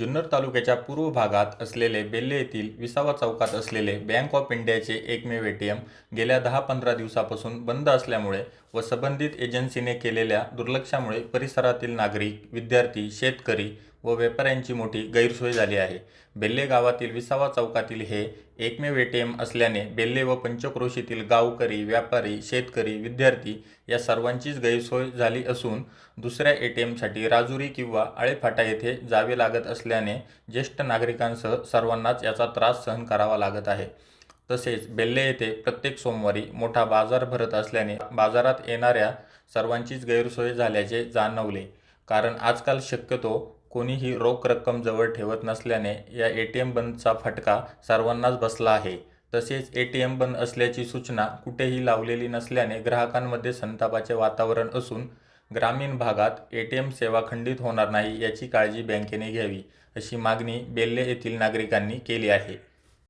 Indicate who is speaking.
Speaker 1: जुन्नर तालुक्याच्या पूर्व भागात असलेले बेल्ले येथील विसावा चौकात असलेले बँक ऑफ इंडियाचे एकमेव एटीएम गेल्या 10-15 दिवसापासून बंद असल्यामुळे व संबंधित एजन्सीने केलेल्या दुर्लक्षामुळे परिसरातील नागरिक, विद्यार्थी, शेतकरी व व्यापाऱ्यांची मोठी गैरसोय झाली आहे। बेल्ले गावातील विसावा चौकातील हे एकमेव एटीएम असल्याने बेल्ले व पंचक्रोशीतील गावकरी, व्यापारी, शेतकरी, विद्यार्थी या सर्वांचीच गैरसोय झाली असून दुसऱ्या एटीएमसाठी राजुरी किंवा आळेफाटा येथे जावे लागत असल्याने ज्येष्ठ नागरिकांसह सर्वांनाच याचा त्रास सहन करावा लागत आहे। तसेच बेल्ले येथे प्रत्येक सोमवारी मोठा बाजार भरत असल्याने बाजारात येणाऱ्या सर्वांचीच गैरसोय झाल्याचे जाणवले। कारण आजकाल शक्यतो कोणीही रोख रक्कम जवळ ठेवत नसल्याने या एटीएम बंदचा फटका सर्वांनाच बसला आहे। तसेच एटीएम बंद असल्याची सूचना कुठेही लावलेली नसल्याने ग्राहकांमध्ये संतापाचे वातावरण असून ग्रामीण भागात एटीएम सेवा खंडित होणार नाही याची काळजी बँकेने घ्यावी, अशी मागणी बेल्ले येथील नागरिकांनी केली आहे।